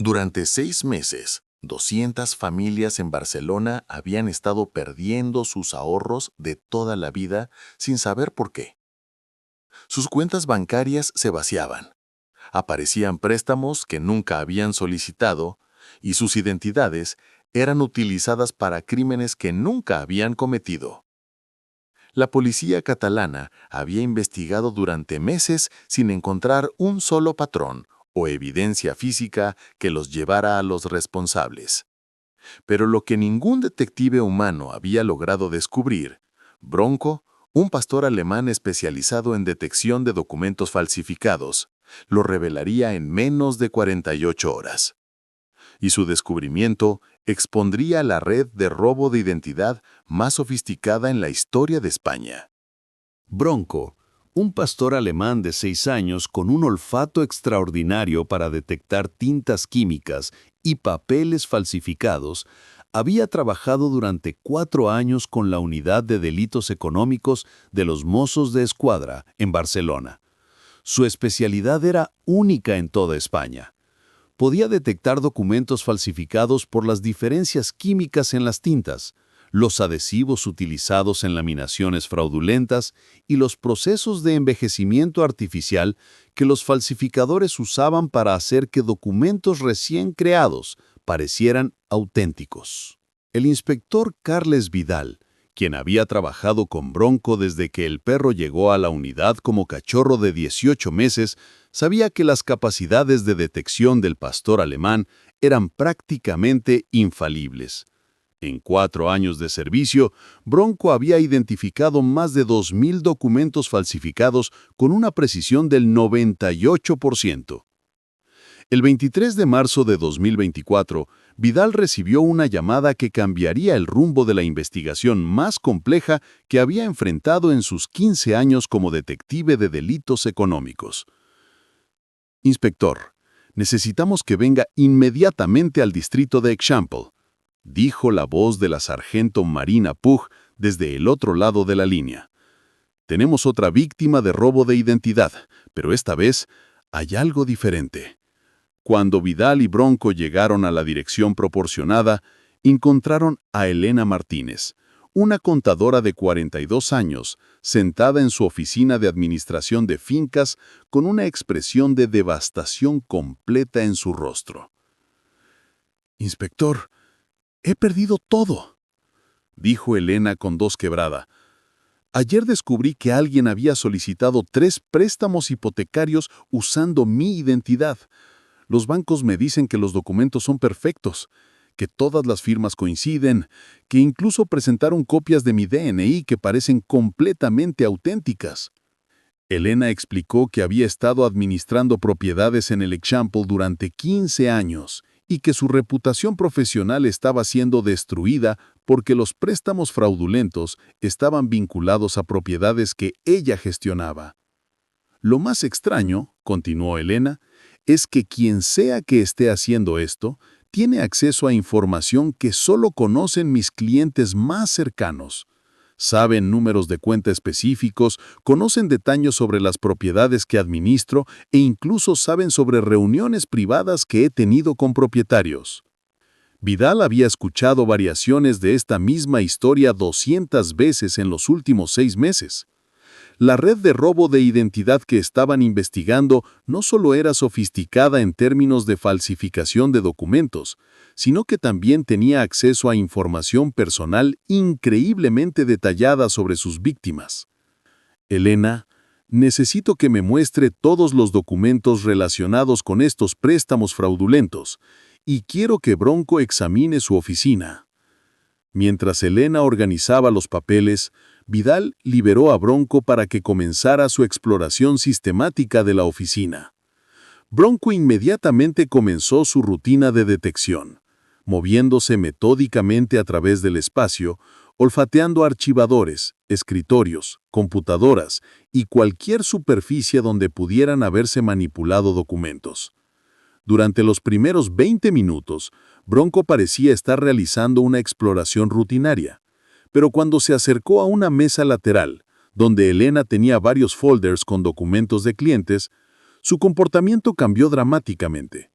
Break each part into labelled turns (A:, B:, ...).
A: Durante 6 meses, 200 familias en Barcelona habían estado perdiendo sus ahorros de toda la vida sin saber por qué. Sus cuentas bancarias se vaciaban, aparecían préstamos que nunca habían solicitado y sus identidades eran utilizadas para crímenes que nunca habían cometido. La policía catalana había investigado durante meses sin encontrar un solo patrón o evidencia física que los llevara a los responsables. Pero lo que ningún detective humano había logrado descubrir, Bronco, un pastor alemán especializado en detección de documentos falsificados, lo revelaría en menos de 48 horas. Y su descubrimiento expondría la red de robo de identidad más sofisticada en la historia de España.
B: Bronco, un pastor alemán de 6 años con un olfato extraordinario para detectar tintas químicas y papeles falsificados, había trabajado durante 4 años con la Unidad de Delitos Económicos de los Mossos de Escuadra en Barcelona. Su especialidad era única en toda España. Podía detectar documentos falsificados por las diferencias químicas en las tintas, los adhesivos utilizados en laminaciones fraudulentas y los procesos de envejecimiento artificial que los falsificadores usaban para hacer que documentos recién creados parecieran auténticos. El inspector Carles Vidal, quien había trabajado con Bronco desde que el perro llegó a la unidad como cachorro de 18 meses, sabía que las capacidades de detección del pastor alemán eran prácticamente infalibles. En 4 años de servicio, Bronco había identificado más de 2.000 documentos falsificados con una precisión del 98%. El 23 de marzo de 2024, Vidal recibió una llamada que cambiaría el rumbo de la investigación más compleja que había enfrentado en sus 15 años como detective de delitos económicos. «Inspector, necesitamos que venga inmediatamente al distrito de Eixample», dijo la voz de la sargento Marina Puig desde el otro lado de la línea. «Tenemos otra víctima de robo de identidad, pero esta vez hay algo diferente». Cuando Vidal y Bronco llegaron a la dirección proporcionada, encontraron a Elena Martínez, una contadora de 42 años, sentada en su oficina de administración de fincas con una expresión de devastación completa en su rostro. «Inspector, he perdido todo», dijo Elena con voz quebrada. «Ayer descubrí que alguien había solicitado 3 préstamos hipotecarios usando mi identidad. Los bancos me dicen que los documentos son perfectos, que todas las firmas coinciden, que incluso presentaron copias de mi DNI que parecen completamente auténticas». Elena explicó que había estado administrando propiedades en el Eixample durante 15 años y que su reputación profesional estaba siendo destruida porque los préstamos fraudulentos estaban vinculados a propiedades que ella gestionaba. «Lo más extraño», continuó Elena, «es que quien sea que esté haciendo esto tiene acceso a información que solo conocen mis clientes más cercanos. Saben números de cuenta específicos, conocen detalles sobre las propiedades que administro e incluso saben sobre reuniones privadas que he tenido con propietarios». Vidal había escuchado variaciones de esta misma historia 200 veces en los últimos 6 meses. La red de robo de identidad que estaban investigando no solo era sofisticada en términos de falsificación de documentos, sino que también tenía acceso a información personal increíblemente detallada sobre sus víctimas. «Elena, necesito que me muestre todos los documentos relacionados con estos préstamos fraudulentos, y quiero que Bronco examine su oficina». Mientras Elena organizaba los papeles, Vidal liberó a Bronco para que comenzara su exploración sistemática de la oficina. Bronco inmediatamente comenzó su rutina de detección, moviéndose metódicamente a través del espacio, olfateando archivadores, escritorios, computadoras y cualquier superficie donde pudieran haberse manipulado documentos. Durante los primeros 20 minutos, Bronco parecía estar realizando una exploración rutinaria, pero cuando se acercó a una mesa lateral, donde Elena tenía varios folders con documentos de clientes, su comportamiento cambió dramáticamente.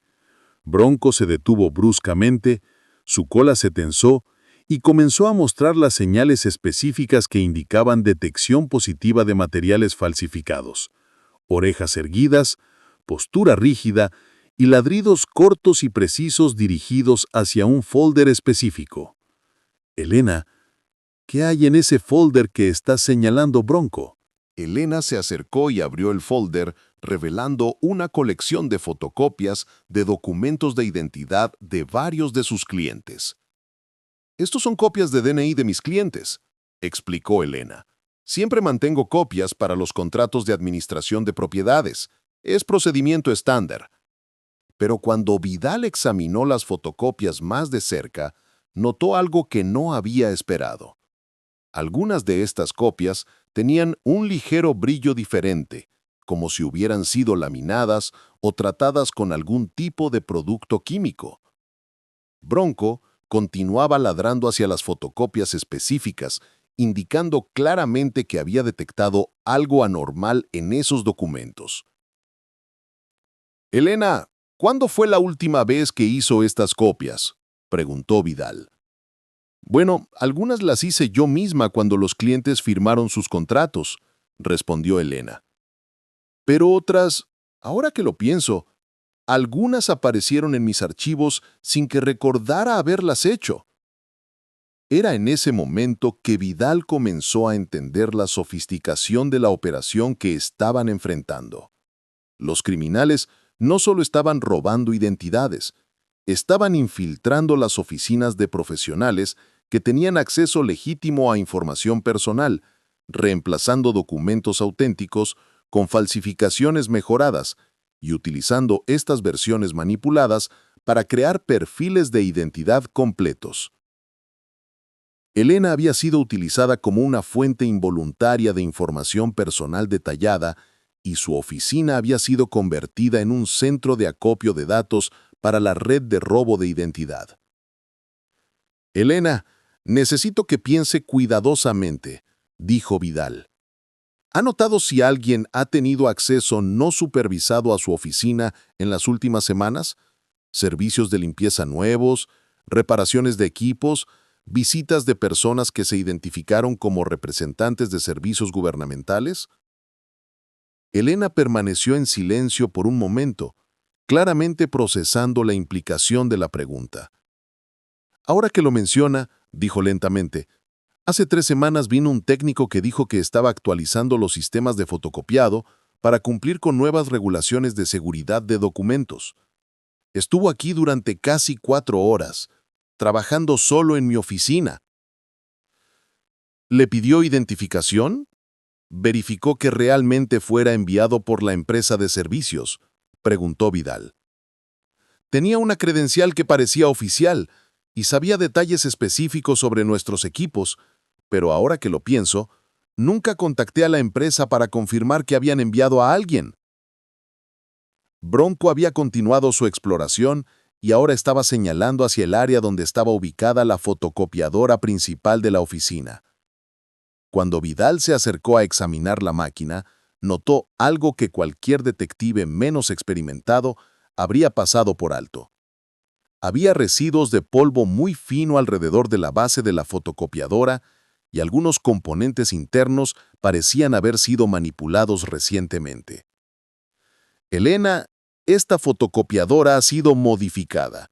B: Bronco se detuvo bruscamente, su cola se tensó y comenzó a mostrar las señales específicas que indicaban detección positiva de materiales falsificados: orejas erguidas, postura rígida y ladridos cortos y precisos dirigidos hacia un folder específico. Elena, ¿qué hay en ese folder que está señalando Bronco?
C: Elena se acercó y abrió el folder, revelando una colección de fotocopias de documentos de identidad de varios de sus clientes. «Estos son copias de DNI de mis clientes», explicó Elena. «Siempre mantengo copias para los contratos de administración de propiedades. Es procedimiento estándar». Pero cuando Vidal examinó las fotocopias más de cerca, notó algo que no había esperado. Algunas de estas copias tenían un ligero brillo diferente, como si hubieran sido laminadas o tratadas con algún tipo de producto químico. Bronco continuaba ladrando hacia las fotocopias específicas, indicando claramente que había detectado algo anormal en esos documentos. «Elena, ¿cuándo fue la última vez que hizo estas copias?», preguntó Vidal. «Bueno, algunas las hice yo misma cuando los clientes firmaron sus contratos», respondió Elena. «Pero otras, ahora que lo pienso, algunas aparecieron en mis archivos sin que recordara haberlas hecho». Era en ese momento que Vidal comenzó a entender la sofisticación de la operación que estaban enfrentando. Los criminales no solo estaban robando identidades, estaban infiltrando las oficinas de profesionales que tenían acceso legítimo a información personal, reemplazando documentos auténticos con falsificaciones mejoradas y utilizando estas versiones manipuladas para crear perfiles de identidad completos. Elena había sido utilizada como una fuente involuntaria de información personal detallada y su oficina había sido convertida en un centro de acopio de datos para la red de robo de identidad. «Elena, necesito que piense cuidadosamente», dijo Vidal. «¿Ha notado si alguien ha tenido acceso no supervisado a su oficina en las últimas semanas? Servicios de limpieza nuevos, reparaciones de equipos, visitas de personas que se identificaron como representantes de servicios gubernamentales». Elena permaneció en silencio por un momento, claramente procesando la implicación de la pregunta. «Ahora que lo menciona», dijo lentamente, «hace 3 semanas vino un técnico que dijo que estaba actualizando los sistemas de fotocopiado para cumplir con nuevas regulaciones de seguridad de documentos. Estuvo aquí durante casi 4 horas, trabajando solo en mi oficina». «¿Le pidió identificación? ¿Verificó que realmente fuera enviado por la empresa de servicios?», preguntó Vidal. «Tenía una credencial que parecía oficial y sabía detalles específicos sobre nuestros equipos, pero ahora que lo pienso, nunca contacté a la empresa para confirmar que habían enviado a alguien». Bronco había continuado su exploración y ahora estaba señalando hacia el área donde estaba ubicada la fotocopiadora principal de la oficina. Cuando Vidal se acercó a examinar la máquina, notó algo que cualquier detective menos experimentado habría pasado por alto. Había residuos de polvo muy fino alrededor de la base de la fotocopiadora y algunos componentes internos parecían haber sido manipulados recientemente. «Elena, esta fotocopiadora ha sido modificada,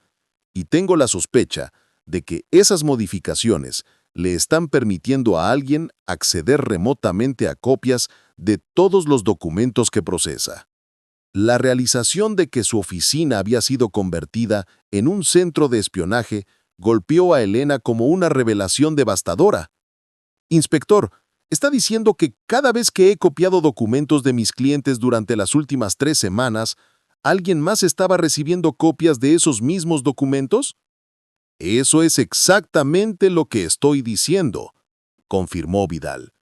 C: y tengo la sospecha de que esas modificaciones le están permitiendo a alguien acceder remotamente a copias de todos los documentos que procesa». La realización de que su oficina había sido convertida en un centro de espionaje golpeó a Elena como una revelación devastadora. «Inspector, ¿está diciendo que cada vez que he copiado documentos de mis clientes durante las últimas 3 semanas, alguien más estaba recibiendo copias de esos mismos documentos?» «Eso es exactamente lo que estoy diciendo», confirmó Vidal.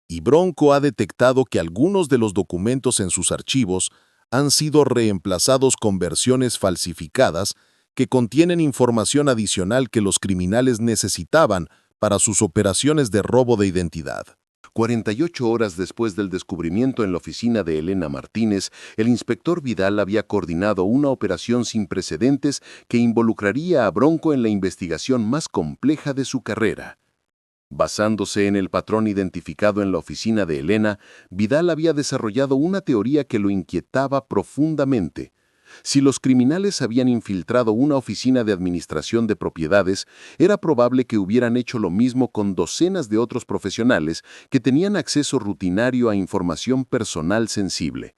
C: «Y Bronco ha detectado que algunos de los documentos en sus archivos han sido reemplazados con versiones falsificadas que contienen información adicional que los criminales necesitaban para sus operaciones de robo de identidad».
D: 48 horas después del descubrimiento en la oficina de Elena Martínez, el inspector Vidal había coordinado una operación sin precedentes que involucraría a Bronco en la investigación más compleja de su carrera. Basándose en el patrón identificado en la oficina de Elena, Vidal había desarrollado una teoría que lo inquietaba profundamente. Si los criminales habían infiltrado una oficina de administración de propiedades, era probable que hubieran hecho lo mismo con docenas de otros profesionales que tenían acceso rutinario a información personal sensible.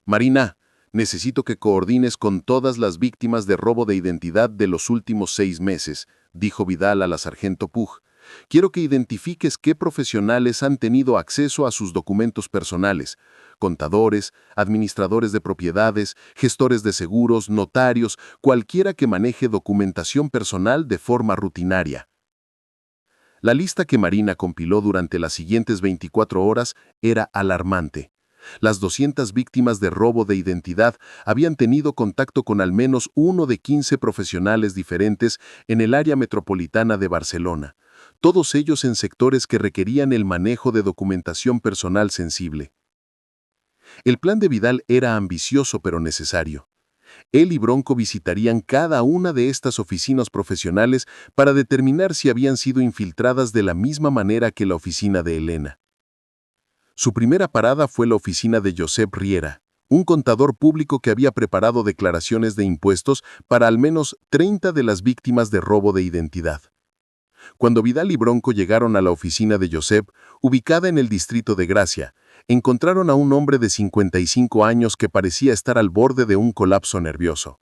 D: Marina, necesito que coordines con todas las víctimas de robo de identidad de los últimos 6 meses, dijo Vidal a la sargento Pug. Quiero que identifiques qué profesionales han tenido acceso a sus documentos personales: contadores, administradores de propiedades, gestores de seguros, notarios, cualquiera que maneje documentación personal de forma rutinaria. La lista que Marina compiló durante las siguientes 24 horas era alarmante. Las 200 víctimas de robo de identidad habían tenido contacto con al menos uno de 15 profesionales diferentes en el área metropolitana de Barcelona, todos ellos en sectores que requerían el manejo de documentación personal sensible. El plan de Vidal era ambicioso pero necesario. Él y Bronco visitarían cada una de estas oficinas profesionales para determinar si habían sido infiltradas de la misma manera que la oficina de Elena. Su primera parada fue la oficina de Josep Riera, un contador público que había preparado declaraciones de impuestos para al menos 30 de las víctimas de robo de identidad. Cuando Vidal y Bronco llegaron a la oficina de Josep, ubicada en el distrito de Gracia, encontraron a un hombre de 55 años que parecía estar al borde de un colapso nervioso.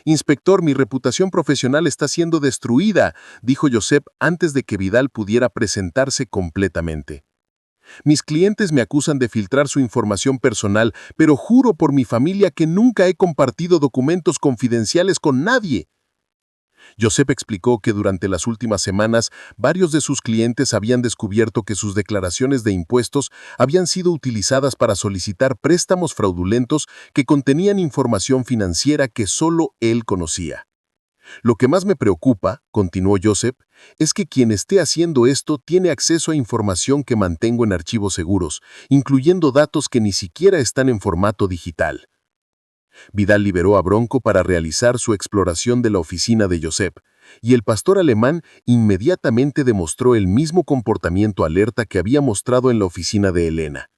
D: «Inspector, mi reputación profesional está siendo destruida», dijo Josep antes de que Vidal pudiera presentarse completamente. «Mis clientes me acusan de filtrar su información personal, pero juro por mi familia que nunca he compartido documentos confidenciales con nadie». Josep explicó que durante las últimas semanas varios de sus clientes habían descubierto que sus declaraciones de impuestos habían sido utilizadas para solicitar préstamos fraudulentos que contenían información financiera que solo él conocía. «Lo que más me preocupa», continuó Josep, «es que quien esté haciendo esto tiene acceso a información que mantengo en archivos seguros, incluyendo datos que ni siquiera están en formato digital». Vidal liberó a Bronco para realizar su exploración de la oficina de Josep, y el pastor alemán inmediatamente demostró el mismo comportamiento alerta que había mostrado en la oficina de Elena.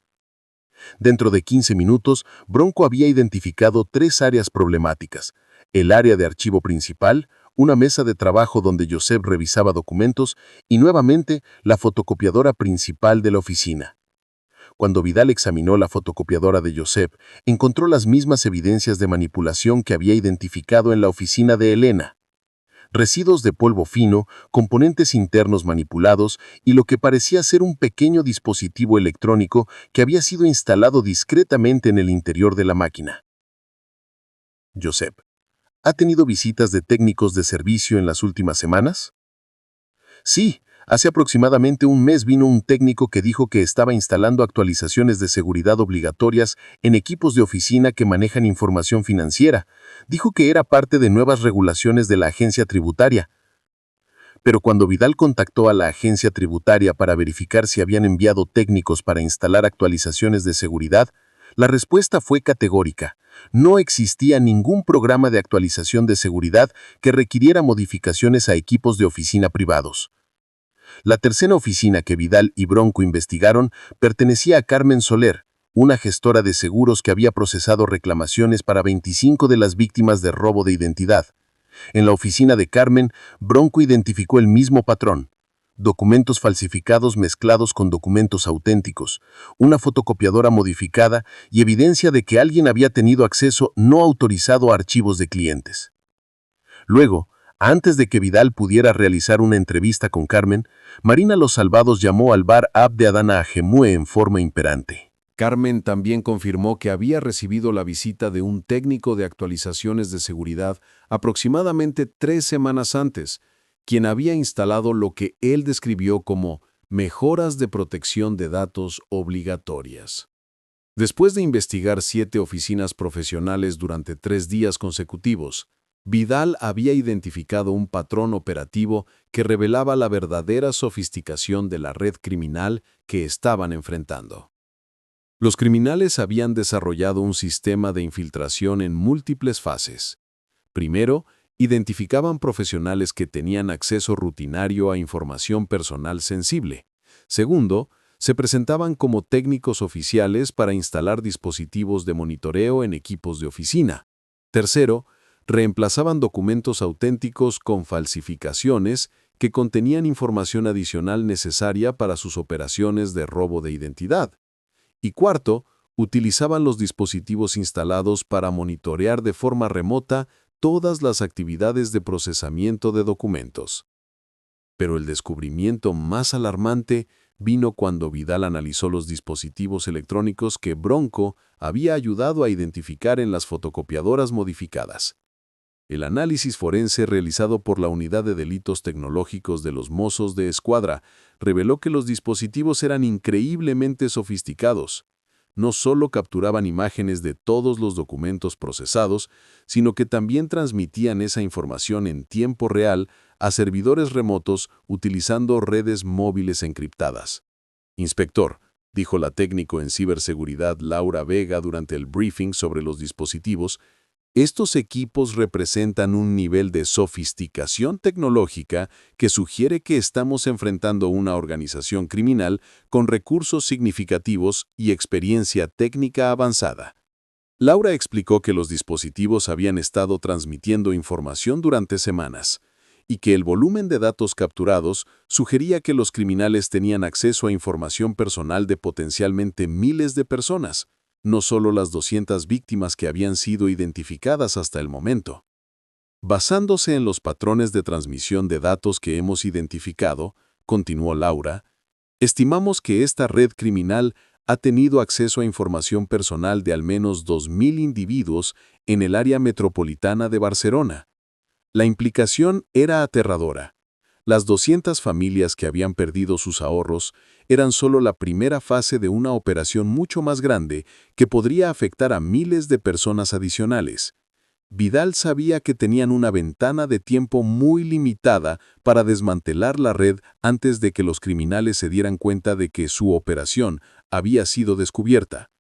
D: Dentro de 15 minutos, Bronco había identificado 3 áreas problemáticas: el área de archivo principal, una mesa de trabajo donde Josep revisaba documentos y, nuevamente, la fotocopiadora principal de la oficina. Cuando Vidal examinó la fotocopiadora de Josep, encontró las mismas evidencias de manipulación que había identificado en la oficina de Elena: residuos de polvo fino, componentes internos manipulados y lo que parecía ser un pequeño dispositivo electrónico que había sido instalado discretamente en el interior de la máquina. «Josep, ¿ha tenido visitas de técnicos de servicio en las últimas semanas?» «Sí. Hace aproximadamente un mes vino un técnico que dijo que estaba instalando actualizaciones de seguridad obligatorias en equipos de oficina que manejan información financiera. Dijo que era parte de nuevas regulaciones de la agencia tributaria». Pero cuando Vidal contactó a la agencia tributaria para verificar si habían enviado técnicos para instalar actualizaciones de seguridad, la respuesta fue categórica: no existía ningún programa de actualización de seguridad que requiriera modificaciones a equipos de oficina privados. La tercera oficina que Vidal y Bronco investigaron pertenecía a Carmen Soler, una gestora de seguros que había procesado reclamaciones para 25 de las víctimas de robo de identidad. En la oficina de Carmen, Bronco identificó el mismo patrón: documentos falsificados mezclados con documentos auténticos, una fotocopiadora modificada y evidencia de que alguien había tenido acceso no autorizado a archivos de clientes. Luego, antes de que Vidal pudiera realizar una entrevista con Carmen, Marina Los Salvados llamó al bar Abd Adana Ajemue en forma imperante.
B: Carmen también confirmó que había recibido la visita de un técnico de actualizaciones de seguridad aproximadamente 3 semanas antes, quien había instalado lo que él describió como mejoras de protección de datos obligatorias. Después de investigar 7 oficinas profesionales durante 3 días consecutivos, Vidal había identificado un patrón operativo que revelaba la verdadera sofisticación de la red criminal que estaban enfrentando. Los criminales habían desarrollado un sistema de infiltración en múltiples fases. Primero, identificaban profesionales que tenían acceso rutinario a información personal sensible. Segundo, se presentaban como técnicos oficiales para instalar dispositivos de monitoreo en equipos de oficina. Tercero, reemplazaban documentos auténticos con falsificaciones que contenían información adicional necesaria para sus operaciones de robo de identidad. Y cuarto, utilizaban los dispositivos instalados para monitorear de forma remota todas las actividades de procesamiento de documentos. Pero el descubrimiento más alarmante vino cuando Vidal analizó los dispositivos electrónicos que Bronco había ayudado a identificar en las fotocopiadoras modificadas. El análisis forense realizado por la Unidad de Delitos Tecnológicos de los Mossos de Escuadra reveló que los dispositivos eran increíblemente sofisticados. No solo capturaban imágenes de todos los documentos procesados, sino que también transmitían esa información en tiempo real a servidores remotos utilizando redes móviles encriptadas. «Inspector», dijo la técnico en ciberseguridad Laura Vega durante el briefing sobre los dispositivos, estos equipos representan un nivel de sofisticación tecnológica que sugiere que estamos enfrentando una organización criminal con recursos significativos y experiencia técnica avanzada. Laura explicó que los dispositivos habían estado transmitiendo información durante semanas y que el volumen de datos capturados sugería que los criminales tenían acceso a información personal de potencialmente miles de personas, no solo las 200 víctimas que habían sido identificadas hasta el momento. Basándose en los patrones de transmisión de datos que hemos identificado, continuó Laura, estimamos que esta red criminal ha tenido acceso a información personal de al menos 2.000 individuos en el área metropolitana de Barcelona. La implicación era aterradora. Las 200 familias que habían perdido sus ahorros eran solo la primera fase de una operación mucho más grande que podría afectar a miles de personas adicionales. Vidal sabía que tenían una ventana de tiempo muy limitada para desmantelar la red antes de que los criminales se dieran cuenta de que su operación había sido descubierta.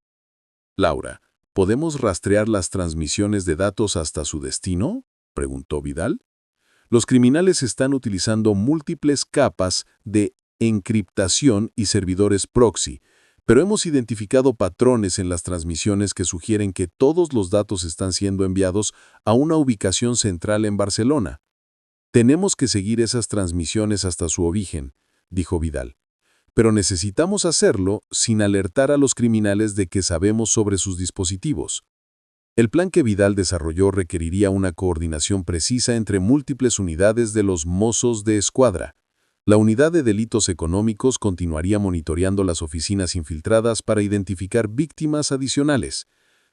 B: «Laura, ¿podemos rastrear las transmisiones de datos hasta su destino?», preguntó Vidal. Los criminales están utilizando múltiples capas de encriptación y servidores proxy, pero hemos identificado patrones en las transmisiones que sugieren que todos los datos están siendo enviados a una ubicación central en Barcelona. Tenemos que seguir esas transmisiones hasta su origen, dijo Vidal, pero necesitamos hacerlo sin alertar a los criminales de que sabemos sobre sus dispositivos. El plan que Vidal desarrolló requeriría una coordinación precisa entre múltiples unidades de los Mossos de Escuadra. La Unidad de Delitos Económicos continuaría monitoreando las oficinas infiltradas para identificar víctimas adicionales.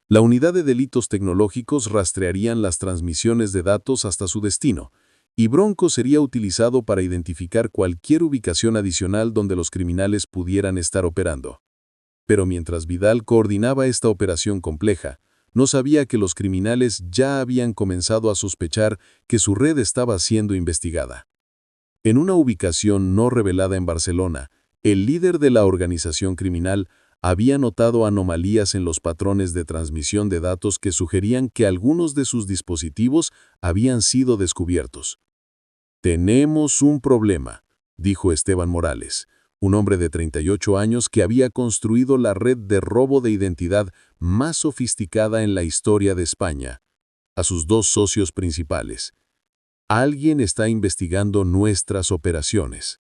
B: La Unidad de Delitos Tecnológicos rastrearían las transmisiones de datos hasta su destino, y Bronco sería utilizado para identificar cualquier ubicación adicional donde los criminales pudieran estar operando. Pero mientras Vidal coordinaba esta operación compleja, no sabía que los criminales ya habían comenzado a sospechar que su red estaba siendo investigada. En una ubicación no revelada en Barcelona, el líder de la organización criminal había notado anomalías en los patrones de transmisión de datos que sugerían que algunos de sus dispositivos habían sido descubiertos. «Tenemos un problema», dijo Esteban Morales, un hombre de 38 años que había construido la red de robo de identidad más sofisticada en la historia de España, a sus dos socios principales. «Alguien está investigando nuestras operaciones».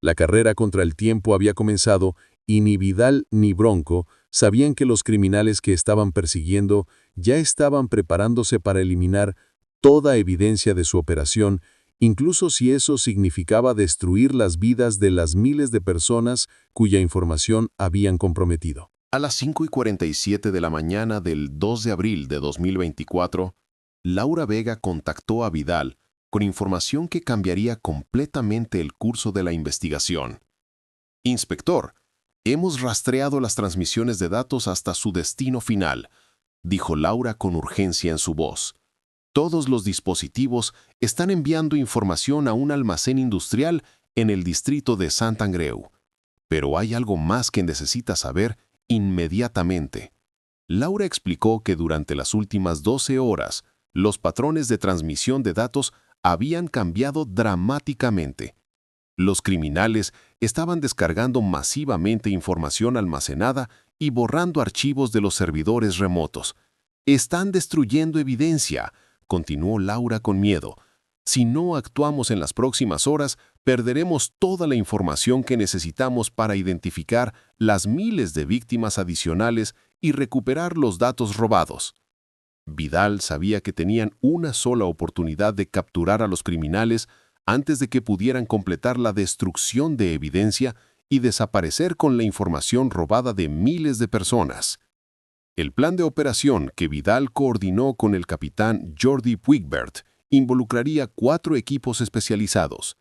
B: La carrera contra el tiempo había comenzado y ni Vidal ni Bronco sabían que los criminales que estaban persiguiendo ya estaban preparándose para eliminar toda evidencia de su operación, incluso si eso significaba destruir las vidas de las miles de personas cuya información habían comprometido.
D: A las 5:47 de la mañana del 2 de abril de 2024, Laura Vega contactó a Vidal con información que cambiaría completamente el curso de la investigación. «Inspector, hemos rastreado las transmisiones de datos hasta su destino final», dijo Laura con urgencia en su voz.
E: Todos los dispositivos están enviando información a un almacén industrial en el distrito de Sant Andreu. Pero hay algo más que necesita saber inmediatamente. Laura explicó que durante las últimas 12 horas, los patrones de transmisión de datos habían cambiado dramáticamente. Los criminales estaban descargando masivamente información almacenada y borrando archivos de los servidores remotos. «Están destruyendo evidencia», continuó Laura con miedo. «Si no actuamos en las próximas horas, perderemos toda la información que necesitamos para identificar las miles de víctimas adicionales y recuperar los datos robados». Vidal sabía que tenían una sola oportunidad de capturar a los criminales antes de que pudieran completar la destrucción de evidencia y desaparecer con la información robada de miles de personas. El plan de operación que Vidal coordinó con el capitán Jordi Puigbert involucraría 4 equipos especializados: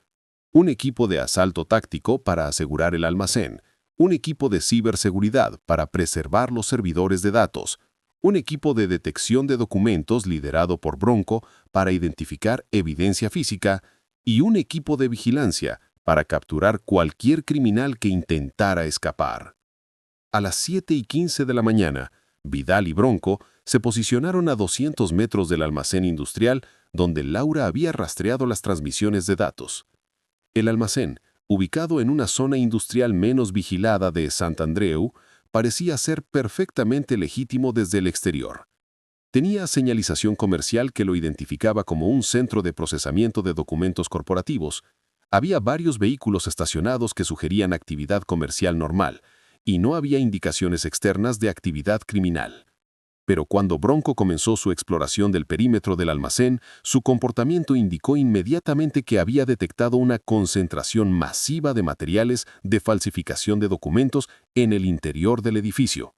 E: un equipo de asalto táctico para asegurar el almacén, un equipo de ciberseguridad para preservar los servidores de datos, un equipo de detección de documentos liderado por Bronco para identificar evidencia física y un equipo de vigilancia para capturar cualquier criminal que intentara escapar. A las 7:15 de la mañana, Vidal y Bronco se posicionaron a 200 metros del almacén industrial donde Laura había rastreado las transmisiones de datos. El almacén, ubicado en una zona industrial menos vigilada de Sant Andreu, parecía ser perfectamente legítimo desde el exterior. Tenía señalización comercial que lo identificaba como un centro de procesamiento de documentos corporativos. Había varios vehículos estacionados que sugerían actividad comercial normal, y no había indicaciones externas de actividad criminal. Pero cuando Bronco comenzó su exploración del perímetro del almacén, su comportamiento indicó inmediatamente que había detectado una concentración masiva de materiales de falsificación de documentos en el interior del edificio.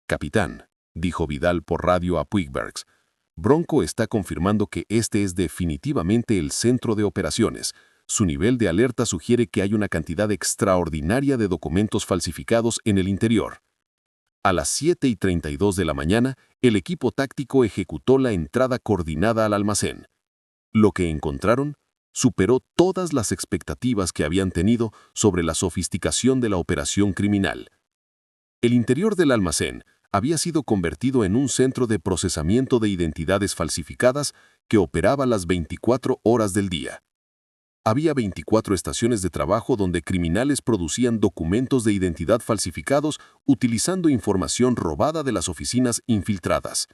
E: «Capitán», dijo Vidal por radio a Puigbergs, «Bronco está confirmando que este es definitivamente el centro de operaciones. Su nivel de alerta sugiere que hay una cantidad extraordinaria de documentos falsificados en el interior». A las 7:32 de la mañana, el equipo táctico ejecutó la entrada coordinada al almacén. Lo que encontraron superó todas las expectativas que habían tenido sobre la sofisticación de la operación criminal. El interior del almacén había sido convertido en un centro de procesamiento de identidades falsificadas que operaba las 24 horas del día. Había 24 estaciones de trabajo donde criminales producían documentos de identidad falsificados utilizando información robada de las oficinas infiltradas.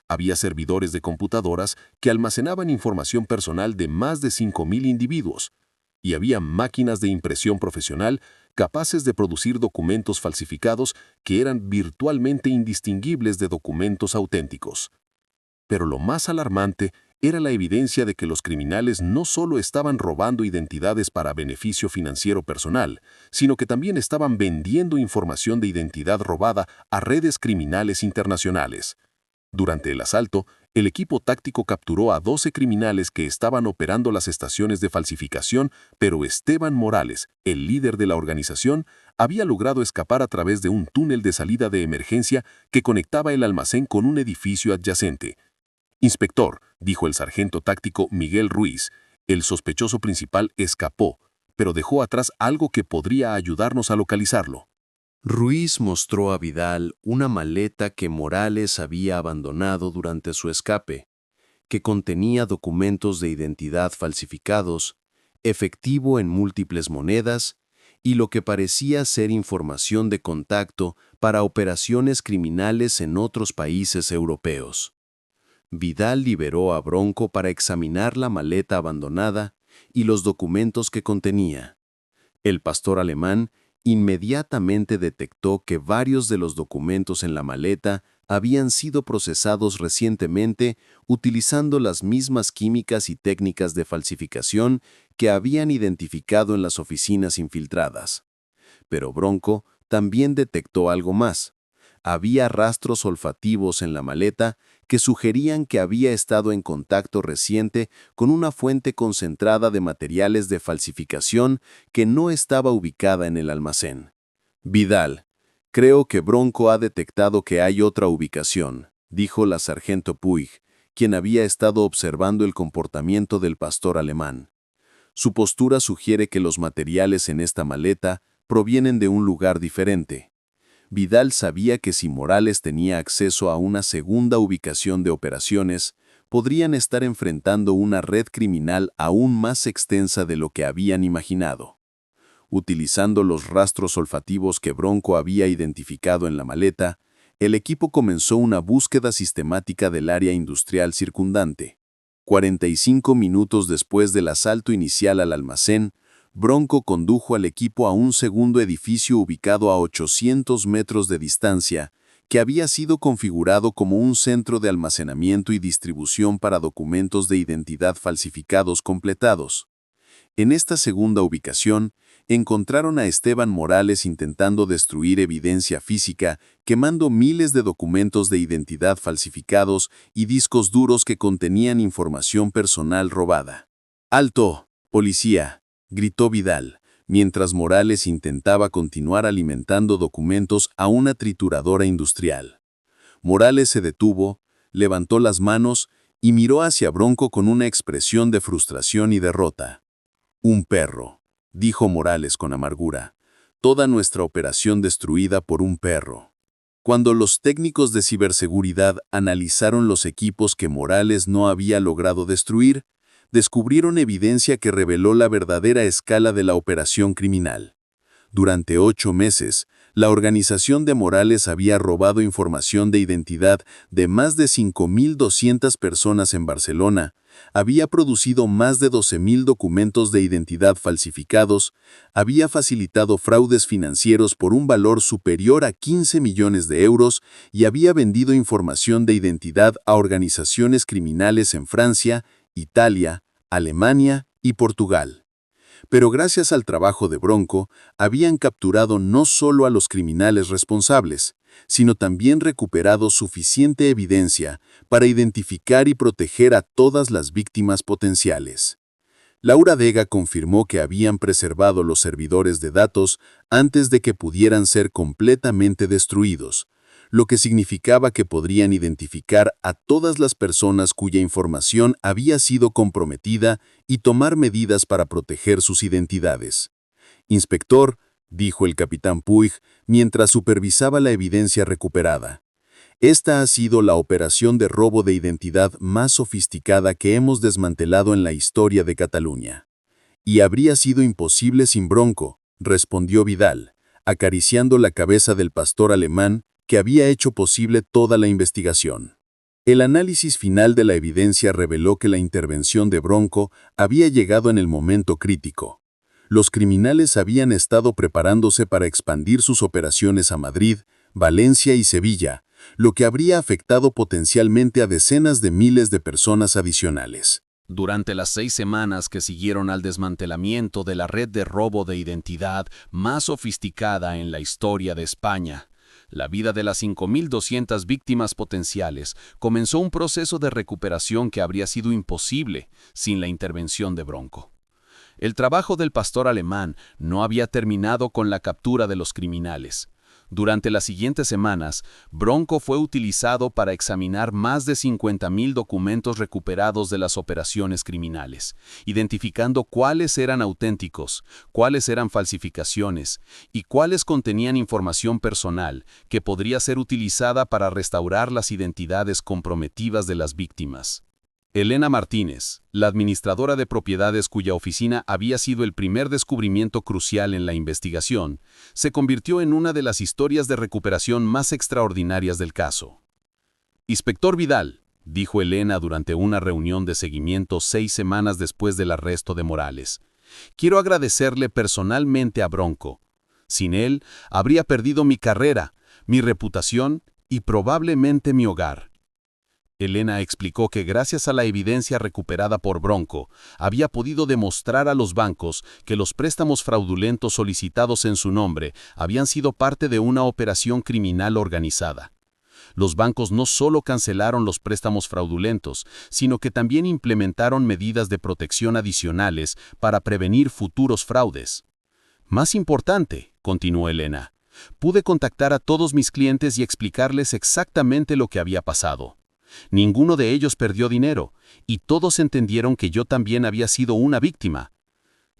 E: Había servidores de computadoras que almacenaban información personal de más de 5,000 individuos. Y había máquinas de impresión profesional capaces de producir documentos falsificados que eran virtualmente indistinguibles de documentos auténticos. Pero lo más alarmante era la evidencia de que los criminales no solo estaban robando identidades para beneficio financiero personal, sino que también estaban vendiendo información de identidad robada a redes criminales internacionales. Durante el asalto, el equipo táctico capturó a 12 criminales que estaban operando las estaciones de falsificación, pero Esteban Morales, el líder de la organización, había logrado escapar a través de un túnel de salida de emergencia que conectaba el almacén con un edificio adyacente. «Inspector», dijo el sargento táctico Miguel Ruiz, «el sospechoso principal escapó, pero dejó atrás algo que podría ayudarnos a localizarlo».
F: Ruiz mostró a Vidal una maleta que Morales había abandonado durante su escape, que contenía documentos de identidad falsificados, efectivo en múltiples monedas y lo que parecía ser información de contacto para operaciones criminales en otros países europeos. Vidal liberó a Bronco para examinar la maleta abandonada y los documentos que contenía. El pastor alemán inmediatamente detectó que varios de los documentos en la maleta habían sido procesados recientemente utilizando las mismas químicas y técnicas de falsificación que habían identificado en las oficinas infiltradas. Pero Bronco también detectó algo más. Había rastros olfativos en la maleta que sugerían que había estado en contacto reciente con una fuente concentrada de materiales de falsificación que no estaba ubicada en el almacén. «Vidal, creo que Bronco ha detectado que hay otra ubicación», dijo la sargento Puig, quien había estado observando el comportamiento del pastor alemán. Su postura sugiere que los materiales en esta maleta provienen de un lugar diferente. Vidal sabía que si Morales tenía acceso a una segunda ubicación de operaciones, podrían estar enfrentando una red criminal aún más extensa de lo que habían imaginado. Utilizando los rastros olfativos que Bronco había identificado en la maleta, el equipo comenzó una búsqueda sistemática del área industrial circundante. 45 minutos después del asalto inicial al almacén, Bronco condujo al equipo a un segundo edificio ubicado a 800 metros de distancia, que había sido configurado como un centro de almacenamiento y distribución para documentos de identidad falsificados completados. En esta segunda ubicación, encontraron a Esteban Morales intentando destruir evidencia física, quemando miles de documentos de identidad falsificados y discos duros que contenían información personal robada. ¡Alto, policía!, gritó Vidal, mientras Morales intentaba continuar alimentando documentos a una trituradora industrial. Morales se detuvo, levantó las manos y miró hacia Bronco con una expresión de frustración y derrota. «Un perro», dijo Morales con amargura. «Toda nuestra operación destruida por un perro». Cuando los técnicos de ciberseguridad analizaron los equipos que Morales no había logrado destruir, descubrieron evidencia que reveló la verdadera escala de la operación criminal. Durante 8 meses, la organización de Morales había robado información de identidad de más de 5.200 personas en Barcelona, había producido más de 12.000 documentos de identidad falsificados, había facilitado fraudes financieros por un valor superior a 15 millones de euros y había vendido información de identidad a organizaciones criminales en Francia, Italia, Alemania y Portugal. Pero gracias al trabajo de Bronco, habían capturado no solo a los criminales responsables, sino también recuperado suficiente evidencia para identificar y proteger a todas las víctimas potenciales. Laura Vega confirmó que habían preservado los servidores de datos antes de que pudieran ser completamente destruidos, lo que significaba que podrían identificar a todas las personas cuya información había sido comprometida y tomar medidas para proteger sus identidades. «Inspector», dijo el capitán Puig mientras supervisaba la evidencia recuperada, «esta ha sido la operación de robo de identidad más sofisticada que hemos desmantelado en la historia de Cataluña». «Y habría sido imposible sin Bronco», respondió Vidal, acariciando la cabeza del pastor alemán que había hecho posible toda la investigación. El análisis final de la evidencia reveló que la intervención de Bronco había llegado en el momento crítico. Los criminales habían estado preparándose para expandir sus operaciones a Madrid, Valencia y Sevilla, lo que habría afectado potencialmente a decenas de miles de personas adicionales.
G: Durante las 6 semanas que siguieron al desmantelamiento de la red de robo de identidad más sofisticada en la historia de España, la vida de las 5.200 víctimas potenciales comenzó un proceso de recuperación que habría sido imposible sin la intervención de Bronco. El trabajo del pastor alemán no había terminado con la captura de los criminales. Durante las siguientes semanas, Bronco fue utilizado para examinar más de 50.000 documentos recuperados de las operaciones criminales, identificando cuáles eran auténticos, cuáles eran falsificaciones y cuáles contenían información personal que podría ser utilizada para restaurar las identidades comprometidas de las víctimas. Elena Martínez, la administradora de propiedades cuya oficina había sido el primer descubrimiento crucial en la investigación, se convirtió en una de las historias de recuperación más extraordinarias del caso. «Inspector Vidal», dijo Elena durante una reunión de seguimiento 6 semanas después del arresto de Morales, «quiero agradecerle personalmente a Bronco. Sin él, habría perdido mi carrera, mi reputación y probablemente mi hogar». Elena explicó que gracias a la evidencia recuperada por Bronco, había podido demostrar a los bancos que los préstamos fraudulentos solicitados en su nombre habían sido parte de una operación criminal organizada. Los bancos no solo cancelaron los préstamos fraudulentos, sino que también implementaron medidas de protección adicionales para prevenir futuros fraudes. «Más importante», continuó Elena, «pude contactar a todos mis clientes y explicarles exactamente lo que había pasado. Ninguno de ellos perdió dinero, y todos entendieron que yo también había sido una víctima.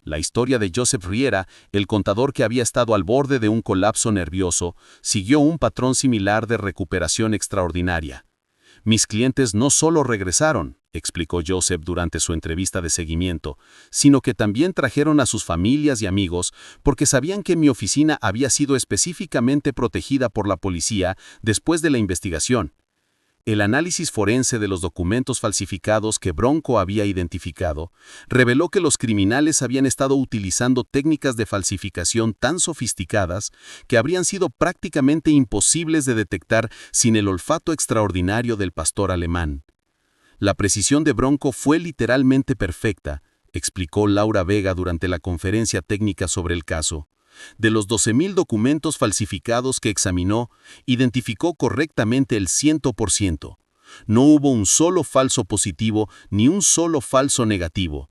G: La historia de Joseph Riera, el contador que había estado al borde de un colapso nervioso, siguió un patrón similar de recuperación extraordinaria. Mis clientes no solo regresaron, explicó Joseph durante su entrevista de seguimiento, sino que también trajeron a sus familias y amigos porque sabían que mi oficina había sido específicamente protegida por la policía después de la investigación. El análisis forense de los documentos falsificados que Bronco había identificado reveló que los criminales habían estado utilizando técnicas de falsificación tan sofisticadas que habrían sido prácticamente imposibles de detectar sin el olfato extraordinario del pastor alemán. La precisión de Bronco fue literalmente perfecta, explicó Laura Vega durante la conferencia técnica sobre el caso. De los 12,000 documentos falsificados que examinó, identificó correctamente el 100%. No hubo un solo falso positivo ni un solo falso negativo.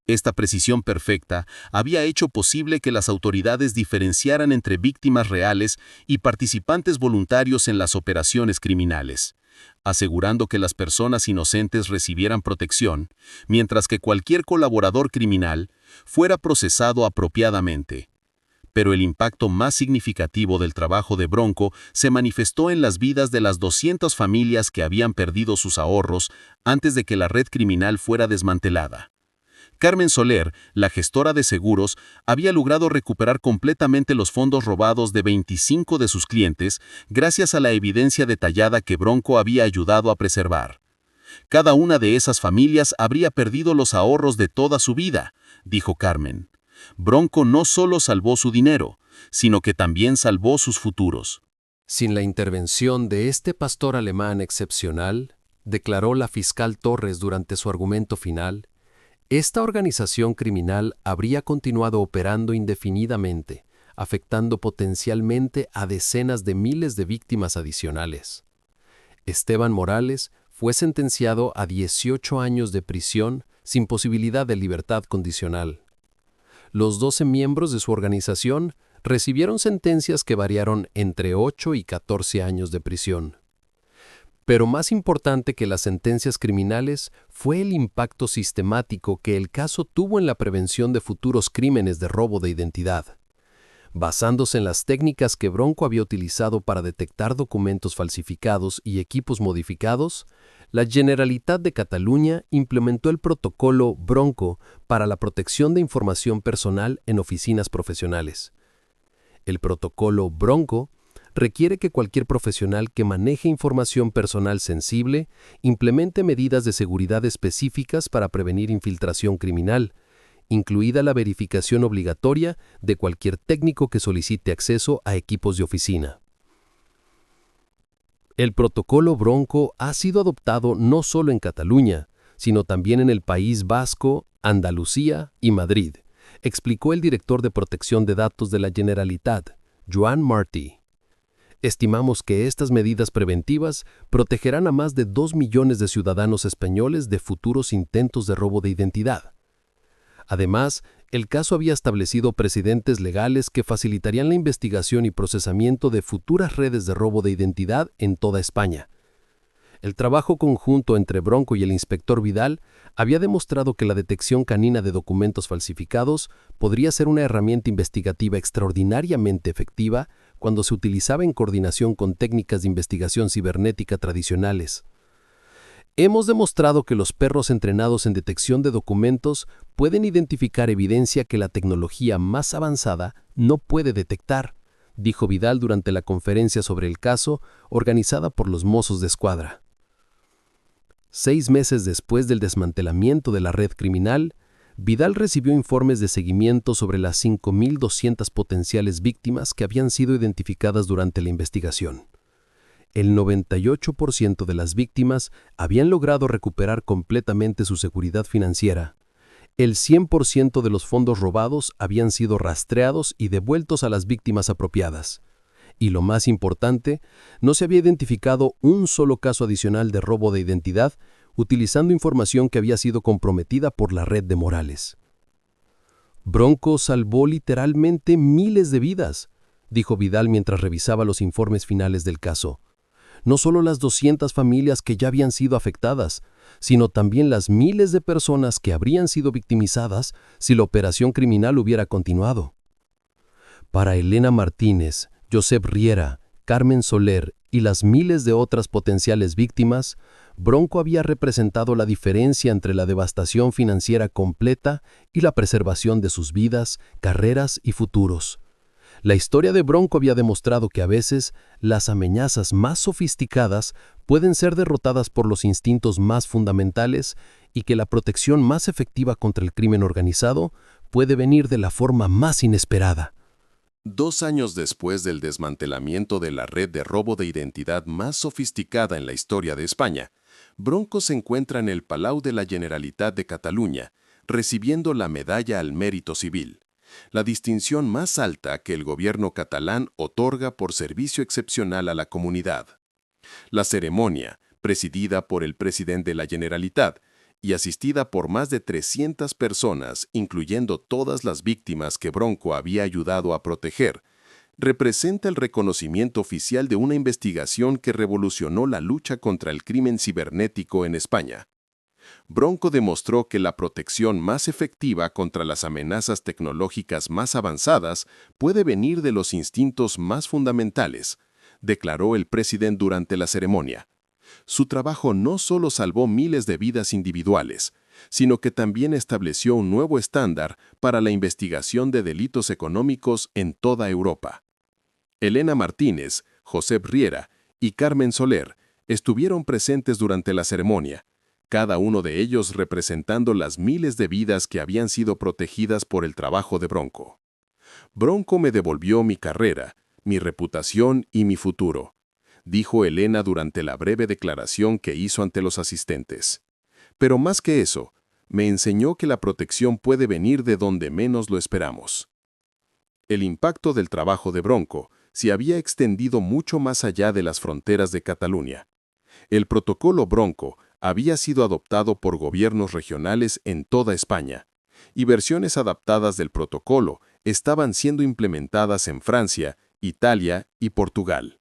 G: Esta precisión perfecta había hecho posible que las autoridades diferenciaran entre víctimas reales y participantes voluntarios en las operaciones criminales, asegurando que las personas inocentes recibieran protección, mientras que cualquier colaborador criminal fuera procesado apropiadamente. Pero el impacto más significativo del trabajo de Bronco se manifestó en las vidas de las 200 familias que habían perdido sus ahorros antes de que la red criminal fuera desmantelada. Carmen Soler, la gestora de seguros, había logrado recuperar completamente los fondos robados de 25 de sus clientes gracias a la evidencia detallada que Bronco había ayudado a preservar. Cada una de esas familias habría perdido los ahorros de toda su vida, dijo Carmen. Bronco no solo salvó su dinero, sino que también salvó sus futuros.
F: Sin la intervención de este pastor alemán excepcional, declaró la fiscal Torres durante su argumento final, esta organización criminal habría continuado operando indefinidamente, afectando potencialmente a decenas de miles de víctimas adicionales. Esteban Morales fue sentenciado a 18 años de prisión sin posibilidad de libertad condicional. Los 12 miembros de su organización recibieron sentencias que variaron entre 8 y 14 años de prisión. Pero más importante que las sentencias criminales fue el impacto sistemático que el caso tuvo en la prevención de futuros crímenes de robo de identidad. Basándose en las técnicas que Bronco había utilizado para detectar documentos falsificados y equipos modificados, la Generalitat de Cataluña implementó el protocolo Bronco para la protección de información personal en oficinas profesionales. El protocolo Bronco requiere que cualquier profesional que maneje información personal sensible implemente medidas de seguridad específicas para prevenir infiltración criminal, incluida la verificación obligatoria de cualquier técnico que solicite acceso a equipos de oficina. El protocolo Bronco ha sido adoptado no solo en Cataluña, sino también en el País Vasco, Andalucía y Madrid, explicó el director de protección de datos de la Generalitat, Joan Martí. Estimamos que estas medidas preventivas protegerán a más de 2 millones de ciudadanos españoles de futuros intentos de robo de identidad. Además, el caso había establecido precedentes legales que facilitarían la investigación y procesamiento de futuras redes de robo de identidad en toda España. El trabajo conjunto entre Bronco y el inspector Vidal había demostrado que la detección canina de documentos falsificados podría ser una herramienta investigativa extraordinariamente efectiva cuando se utilizaba en coordinación con técnicas de investigación cibernética tradicionales. Hemos demostrado que los perros entrenados en detección de documentos pueden identificar evidencia que la tecnología más avanzada no puede detectar, dijo Vidal durante la conferencia sobre el caso organizada por los Mossos d'Esquadra. 6 meses después del desmantelamiento de la red criminal, Vidal recibió informes de seguimiento sobre las 5,200 potenciales víctimas que habían sido identificadas durante la investigación. El 98% de las víctimas habían logrado recuperar completamente su seguridad financiera. El 100% de los fondos robados habían sido rastreados y devueltos a las víctimas apropiadas. Y lo más importante, no se había identificado un solo caso adicional de robo de identidad utilizando información que había sido comprometida por la red de Morales. Bronco salvó literalmente miles de vidas, dijo Vidal mientras revisaba los informes finales del caso. no solo las 200 familias que ya habían sido afectadas, sino también las miles de personas que habrían sido victimizadas si la operación criminal hubiera continuado. Para Elena Martínez, Josep Riera, Carmen Soler y las miles de otras potenciales víctimas, Bronco había representado la diferencia entre la devastación financiera completa y la preservación de sus vidas, carreras y futuros. La historia de Bronco había demostrado que a veces las amenazas más sofisticadas pueden ser derrotadas por los instintos más fundamentales y que la protección más efectiva contra el crimen organizado puede venir de la forma más inesperada.
E: 2 años después del desmantelamiento de la red de robo de identidad más sofisticada en la historia de España, Bronco se encuentra en el Palau de la Generalitat de Cataluña, recibiendo la Medalla al Mérito Civil, la distinción más alta que el gobierno catalán otorga por servicio excepcional a la comunidad. La ceremonia, presidida por el presidente de la Generalitat y asistida por más de 300 personas, incluyendo todas las víctimas que Bronco había ayudado a proteger, representa el reconocimiento oficial de una investigación que revolucionó la lucha contra el crimen cibernético en España. Bronco demostró que la protección más efectiva contra las amenazas tecnológicas más avanzadas puede venir de los instintos más fundamentales, declaró el presidente durante la ceremonia. Su trabajo no solo salvó miles de vidas individuales, sino que también estableció un nuevo estándar para la investigación de delitos económicos en toda Europa. Elena Martínez, Josep Riera y Carmen Soler estuvieron presentes durante la ceremonia, cada uno de ellos representando las miles de vidas que habían sido protegidas por el trabajo de Bronco. Bronco me devolvió mi carrera, mi reputación y mi futuro, dijo Elena durante la breve declaración que hizo ante los asistentes. Pero más que eso, me enseñó que la protección puede venir de donde menos lo esperamos. El impacto del trabajo de Bronco se había extendido mucho más allá de las fronteras de Cataluña. El protocolo Bronco había sido adoptado por gobiernos regionales en toda España, y versiones adaptadas del protocolo estaban siendo implementadas en Francia, Italia y Portugal.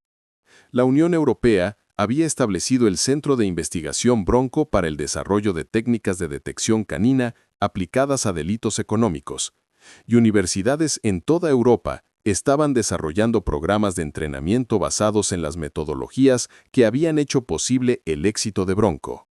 E: La Unión Europea había establecido el Centro de Investigación Bronco para el desarrollo de técnicas de detección canina aplicadas a delitos económicos, y universidades en toda Europa estaban desarrollando programas de entrenamiento basados en las metodologías que habían hecho posible el éxito de Bronco.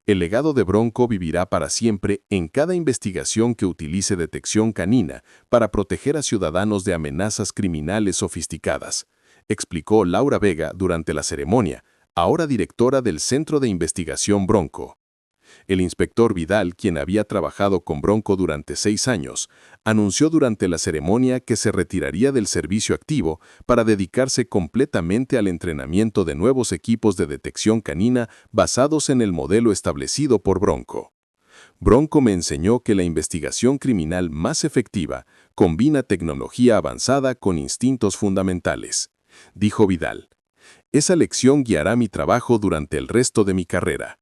E: El legado de Bronco vivirá para siempre en cada investigación que utilice detección canina para proteger a ciudadanos de amenazas criminales sofisticadas, explicó Laura Vega durante la ceremonia, ahora directora del Centro de Investigación Bronco. El inspector Vidal, quien había trabajado con Bronco durante 6 años, anunció durante la ceremonia que se retiraría del servicio activo para dedicarse completamente al entrenamiento de nuevos equipos de detección canina basados en el modelo establecido por Bronco. Bronco me enseñó que la investigación criminal más efectiva combina tecnología avanzada con instintos fundamentales, dijo Vidal. Esa lección guiará mi trabajo durante el resto de mi carrera.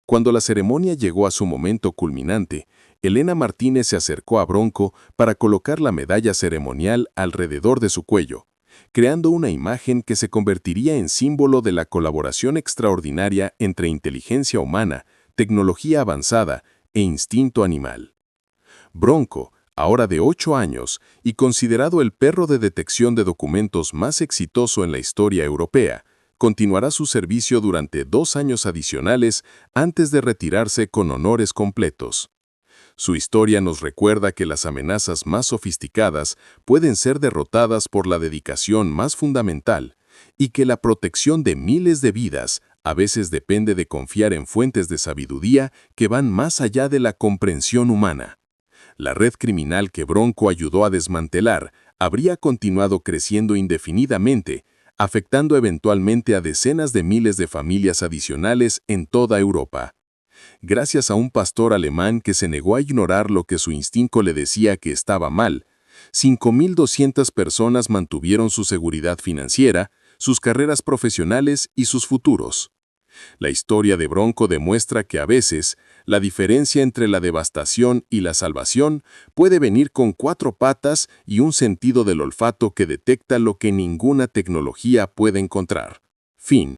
E: Cuando la ceremonia llegó a su momento culminante, Elena Martínez se acercó a Bronco para colocar la medalla ceremonial alrededor de su cuello, creando una imagen que se convertiría en símbolo de la colaboración extraordinaria entre inteligencia humana, tecnología avanzada e instinto animal. Bronco, ahora de 8 años y considerado el perro de detección de documentos más exitoso en la historia europea, continuará su servicio durante 2 años adicionales antes de retirarse con honores completos. Su historia nos recuerda que las amenazas más sofisticadas pueden ser derrotadas por la dedicación más fundamental y que la protección de miles de vidas a veces depende de confiar en fuentes de sabiduría que van más allá de la comprensión humana. La red criminal que Bronco ayudó a desmantelar habría continuado creciendo indefinidamente, afectando eventualmente a decenas de miles de familias adicionales en toda Europa. Gracias a un pastor alemán que se negó a ignorar lo que su instinto le decía que estaba mal, 5.200 personas mantuvieron su seguridad financiera, sus carreras profesionales y sus futuros. La historia de Bronco demuestra que a veces la diferencia entre la devastación y la salvación puede venir con 4 patas y un sentido del olfato que detecta lo que ninguna tecnología puede encontrar. Fin.